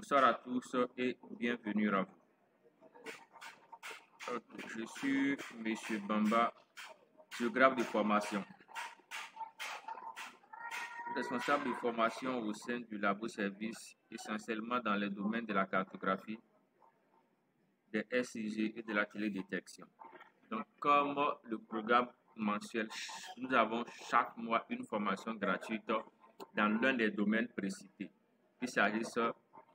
Bonsoir à tous et bienvenue à vous. Je suis M. Bamba, géographe de formation, responsable de formation au sein du labo service, essentiellement dans les domaines de la cartographie, des SIG et de la télédétection. Donc, comme le programme mensuel, nous avons chaque mois une formation gratuite dans l'un des domaines précités, qu'il s'agisse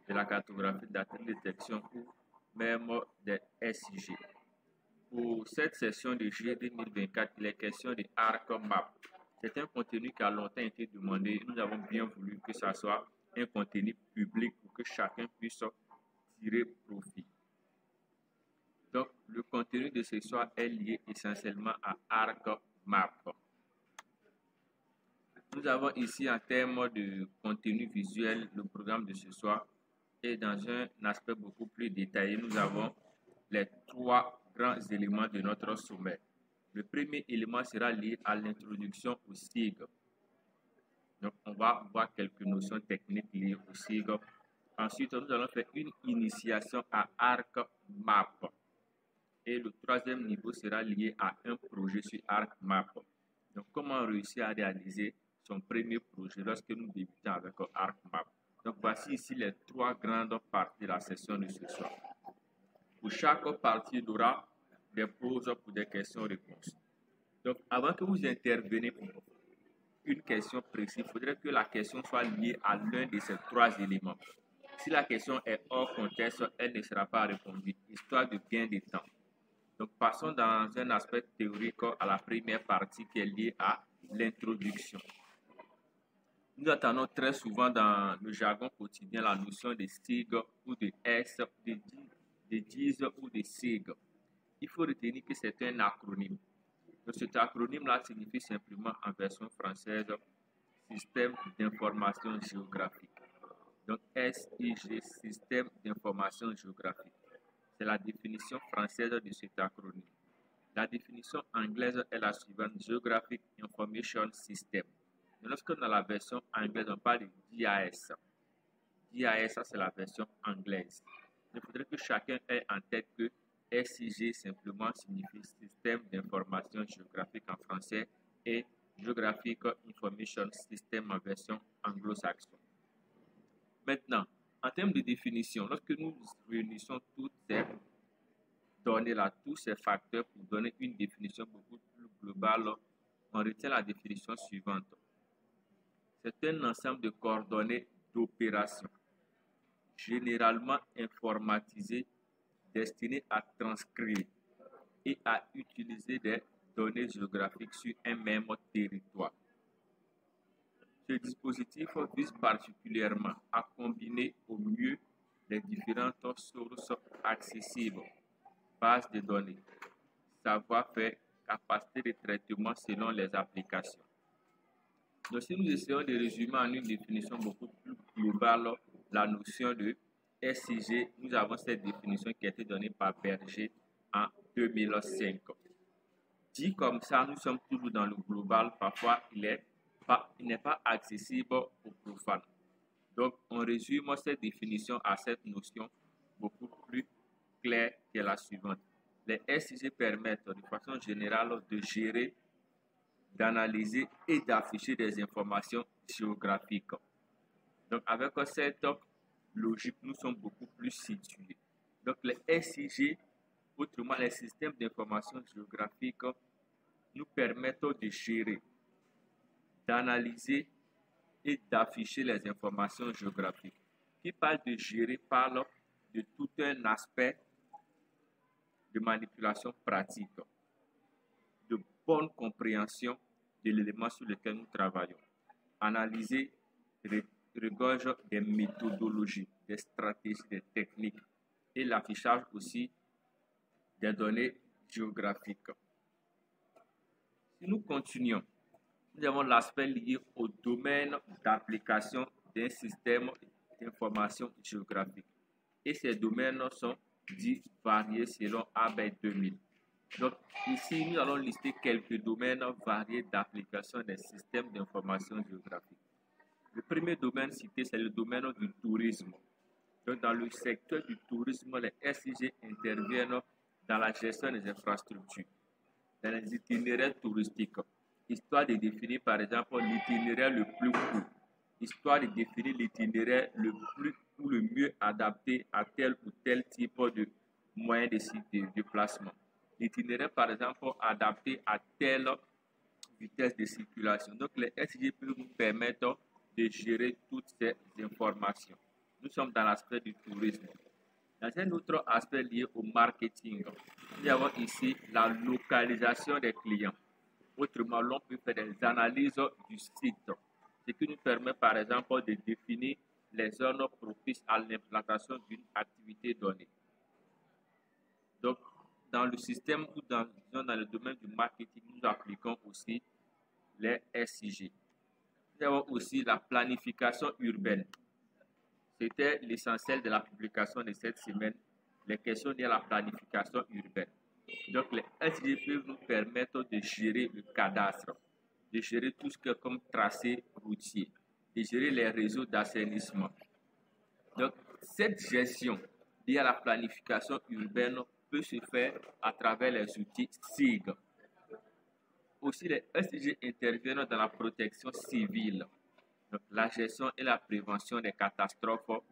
de la cartographie, de la télédétection ou même des SIG. Pour cette session de juillet 2024, il est question de ArcMap. C'est un contenu qui a longtemps été demandé. Nous avons bien voulu que ce soit un contenu public pour que chacun puisse tirer profit. Donc, le contenu de ce soir est lié essentiellement à ArcMap. Nous avons ici en termes de contenu visuel le programme de ce soir et dans un aspect beaucoup plus détaillé, nous avons les trois grands éléments de notre sommet. Le premier élément sera lié à l'introduction au SIG. Donc, on va voir quelques notions techniques liées au SIG. Ensuite, nous allons faire une initiation à ArcMap. Et le troisième niveau sera lié à un projet sur ArcMap. Donc, comment réussir à réaliser son premier projet lorsque nous débutons avec ArcMap. Donc, voici ici les trois grandes parties de la session de ce soir. Pour chaque partie, il y aura des pauses pour des questions-réponses. Donc, avant que vous interveniez pour une question précise, il faudrait que la question soit liée à l'un de ces trois éléments. Si la question est hors contexte, elle ne sera pas répondue, histoire de gain de temps. Donc, passons dans un aspect théorique à la première partie qui est liée à l'introduction. Nous attendons très souvent dans le jargon quotidien la notion de SIG ou de S, de DIS ou de SIG. Il faut retenir que c'est un acronyme. Donc, cet acronyme-là signifie simplement en version française Système d'information géographique. Donc SIG, Système d'information géographique. C'est la définition française de cet acronyme. La définition anglaise est la suivante, Geographic Information System. Mais lorsque dans la version anglaise, on parle de GIS. GIS, c'est la version anglaise. Il faudrait que chacun ait en tête que SIG simplement signifie Système d'information géographique en français et Geographic Information System en version anglo-saxonne. Maintenant, en termes de définition, lorsque nous réunissons toutes ces données-là, tous ces facteurs pour donner une définition beaucoup plus globale, on retient la définition suivante. C'est un ensemble de coordonnées d'opération, généralement informatisées, destinées à transcrire et à utiliser des données géographiques sur un même territoire. Ce dispositif vise particulièrement à combiner au mieux les différentes sources accessibles, bases de données, savoir-faire, capacité de traitement selon les applications. Donc, si nous essayons de résumer en une définition beaucoup plus globale la notion de SIG, nous avons cette définition qui a été donnée par Berger en 2005. Dit comme ça, nous sommes toujours dans le global, parfois il n'est pas accessible aux profanes. Donc, on résume cette définition à cette notion beaucoup plus claire que la suivante. Les SIG permettent de façon générale de gérer, d'analyser et d'afficher des informations géographiques. Donc, avec cette logique, nous sommes beaucoup plus situés. Donc, les SIG, autrement les systèmes d'information géographique, nous permettent de gérer, d'analyser et d'afficher les informations géographiques. Qui parle de gérer parle de tout un aspect de manipulation pratique, de bonne compréhension de l'élément sur lequel nous travaillons. Analyser regorge des méthodologies, des stratégies, des techniques et l'affichage aussi des données géographiques. Si nous continuons, nous avons l'aspect lié au domaine d'application d'un système d'information géographique. Et ces domaines sont dits variés selon ABET 2000. Donc ici, nous allons lister quelques domaines variés d'application des systèmes d'information géographique. Le premier domaine cité, c'est le domaine du tourisme. Donc, dans le secteur du tourisme, les SIG interviennent dans la gestion des infrastructures, dans les itinéraires touristiques, histoire de définir par exemple l'itinéraire le plus court, histoire de définir l'itinéraire le plus ou le mieux adapté à tel ou tel type de moyen de déplacement. L'itinéraire par exemple adapté à telle vitesse de circulation. Donc les SIG peuvent nous permettre de gérer toutes ces informations. Nous sommes dans l'aspect du tourisme. Dans un autre aspect lié au marketing, nous avons ici la localisation des clients. Autrement, l'on peut faire des analyses du site, ce qui nous permet par exemple de définir les zones propices à l'implantation d'une activité donnée. Donc, dans le système ou dans le domaine du marketing, nous appliquons aussi les SIG. Nous avons aussi la planification urbaine. C'était l'essentiel de la publication de cette semaine, les questions liées à la planification urbaine. Donc, les SIG peuvent nous permettre de gérer le cadastre, de gérer tout ce qui est comme tracé routier, de gérer les réseaux d'assainissement. Donc, cette gestion liée à la planification urbaine peut se faire à travers les outils SIG. Aussi, les SIG interviennent dans la protection civile, donc la gestion et la prévention des catastrophes,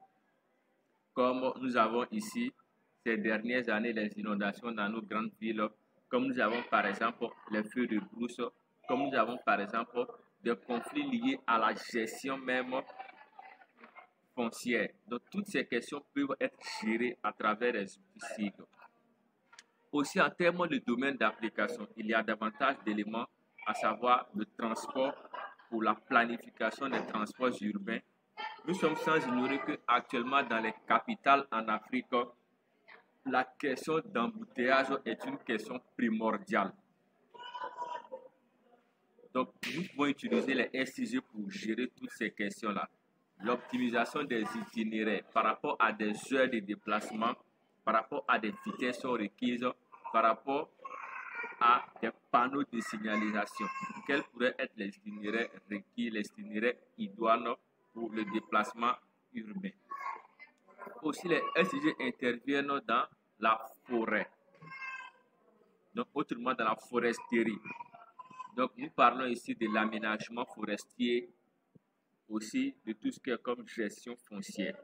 comme nous avons ici ces dernières années les inondations dans nos grandes villes, comme nous avons par exemple les feux de brousse, comme nous avons par exemple des conflits liés à la gestion même foncière. Donc toutes ces questions peuvent être gérées à travers les outils SIG. Aussi en termes de domaine d'application, il y a davantage d'éléments, à savoir le transport pour la planification des transports urbains. Nous sommes sans ignorer qu'actuellement dans les capitales en Afrique, la question d'embouteillage est une question primordiale. Donc, nous pouvons utiliser les SIG pour gérer toutes ces questions-là. L'optimisation des itinéraires par rapport à des heures de déplacement, par rapport à des vitesses requises, par rapport à des panneaux de signalisation. Quels pourraient être les itinéraires requis, les itinéraires idoines pour le déplacement urbain. Aussi, les SIG interviennent dans la forêt, donc autrement dans la foresterie. Donc, nous parlons ici de l'aménagement forestier, aussi de tout ce qui est comme gestion foncière.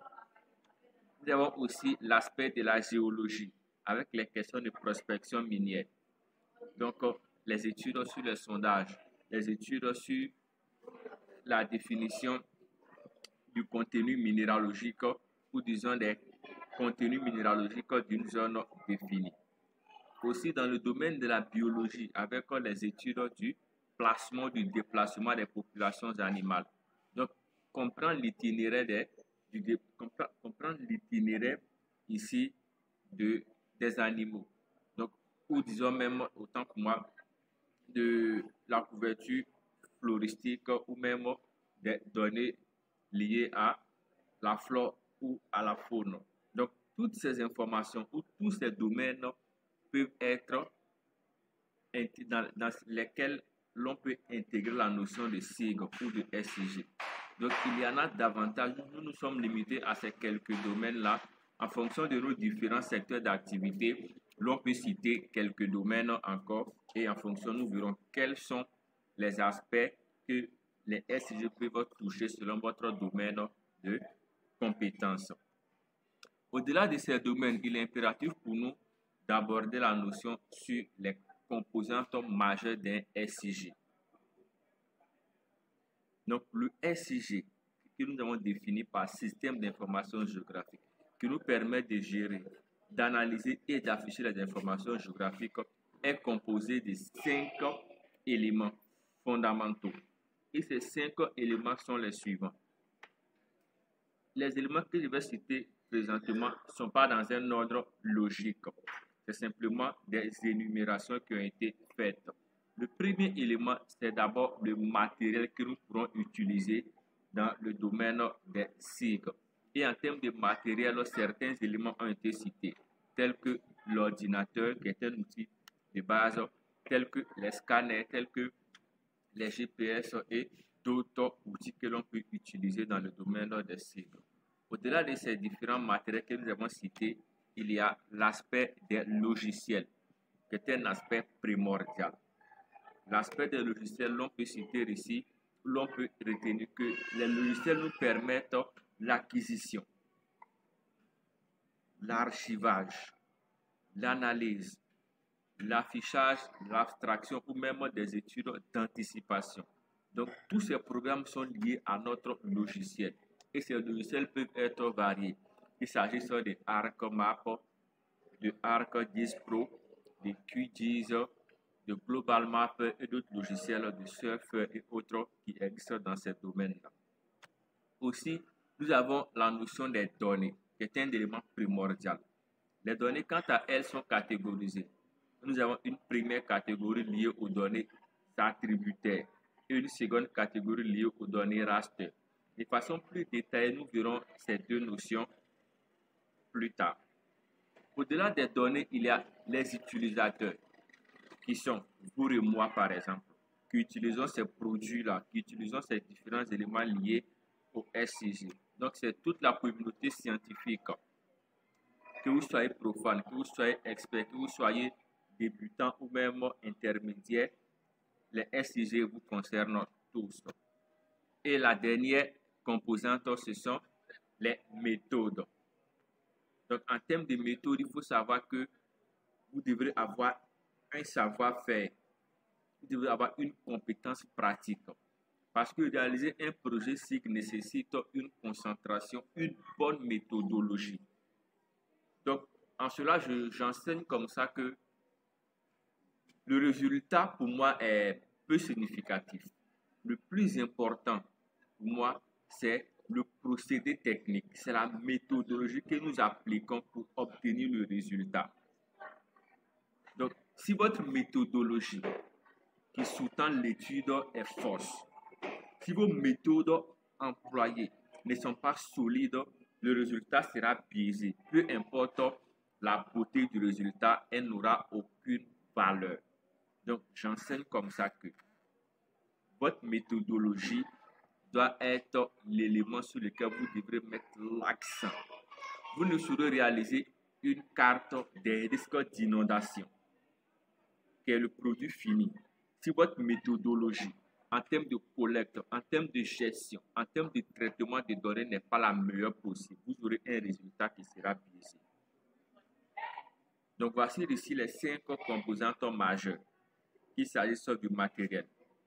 Nous avons aussi l'aspect de la géologie, avec les questions de prospection minière. Donc, les études sur le sondage, les études sur la définition du contenu minéralogique ou disons des contenus minéralogiques d'une zone définie. Aussi dans le domaine de la biologie, avec les études du placement, du déplacement des populations animales. Donc, comprendre l'itinéraire ici des animaux. Donc, ou disons même autant que moi, de la couverture floristique ou même des données liées à la flore ou à la faune. Donc, toutes ces informations ou tous ces domaines peuvent être dans lesquels l'on peut intégrer la notion de SIG ou de SIG. Donc, il y en a davantage. Nous nous sommes limités à ces quelques domaines-là. En fonction de nos différents secteurs d'activité, l'on peut citer quelques domaines encore et en fonction, nous verrons quels sont les aspects que les SIG peuvent toucher selon votre domaine de compétences. Au-delà de ces domaines, il est impératif pour nous d'aborder la notion sur les composantes majeures d'un SIG. Donc, le SIG, que nous avons défini par système d'information géographique, qui nous permet de gérer, d'analyser et d'afficher les informations géographiques, est composé de 5 éléments fondamentaux. Et ces 5 éléments sont les suivants. Les éléments que je vais citer présentement ne sont pas dans un ordre logique. C'est simplement des énumérations qui ont été faites. Le premier élément, c'est d'abord le matériel que nous pourrons utiliser dans le domaine des SIG. Et en termes de matériel, certains éléments ont été cités, tels que l'ordinateur, qui est un outil de base, tels que les scanners, tels que les GPS et d'autres outils que l'on peut utiliser dans le domaine des SIG. Au-delà de ces différents matériels que nous avons cités, il y a l'aspect des logiciels, qui est un aspect primordial. L'aspect des logiciels, l'on peut citer ici, l'on peut retenir que les logiciels nous permettent l'acquisition, l'archivage, l'analyse, l'affichage, l'abstraction ou même des études d'anticipation. Donc, tous ces programmes sont liés à notre logiciel. Et ces logiciels peuvent être variés. Il s'agit de ArcMap, de ArcGIS Pro, de QGIS, de GlobalMap et d'autres logiciels de surf et autres qui existent dans ces domaines-là. Aussi, nous avons la notion des données, qui est un élément primordial. Les données, quant à elles, sont catégorisées. Nous avons une première catégorie liée aux données attributaires et une seconde catégorie liée aux données raster. De façon plus détaillée, nous verrons ces deux notions plus tard. Au-delà des données, il y a les utilisateurs, qui sont vous et moi par exemple, qui utilisons ces produits-là, qui utilisons ces différents éléments liés au SCG. Donc c'est toute la communauté scientifique, que vous soyez profane, que vous soyez expert, que vous soyez débutant ou même intermédiaire, les SCG vous concernent tous. Et la dernière composante, ce sont les méthodes. Donc en termes de méthode, il faut savoir que vous devrez avoir un savoir-faire, vous devrez avoir une compétence pratique. Parce que réaliser un projet SIG nécessite une concentration, une bonne méthodologie. Donc, en cela, j'enseigne comme ça que le résultat pour moi est peu significatif. Le plus important pour moi, c'est le procédé technique, c'est la méthodologie que nous appliquons pour obtenir le résultat. Donc, si votre méthodologie qui sous-tend l'étude est fausse, si vos méthodes employées ne sont pas solides, le résultat sera biaisé. Peu importe la beauté du résultat, elle n'aura aucune valeur. Donc, j'enseigne comme ça que votre méthodologie doit être l'élément sur lequel vous devrez mettre l'accent. Vous ne saurez réaliser une carte des risques d'inondation, qui est le produit fini, si votre méthodologie en termes de collecte, en termes de gestion, en termes de traitement des données n'est pas la meilleure possible, vous aurez un résultat qui sera biaisé. Donc voici ici les 5 composantes majeures. Il s'agit du matériel,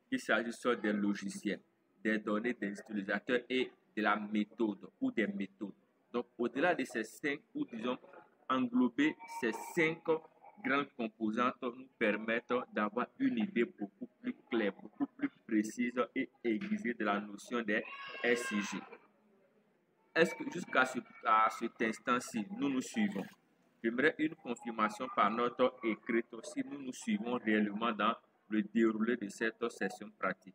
il s'agit des logiciels, des données des utilisateurs et de la méthode ou des méthodes. Donc au-delà de ces 5, ou disons englober ces 5 grandes composantes nous permettent d'avoir une idée beaucoup plus claire, beaucoup plus précise et aiguisée de la notion des SIG. Est-ce que jusqu'à cet instant-ci, nous nous suivons? J'aimerais une confirmation par note écrite si nous nous suivons réellement dans le déroulé de cette session pratique.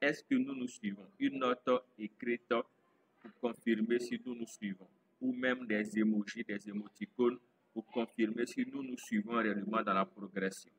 Est-ce que nous nous suivons? Une note écrite pour confirmer si nous nous suivons, ou même des emojis, des émoticônes pour confirmer si nous nous suivons réellement dans la progression.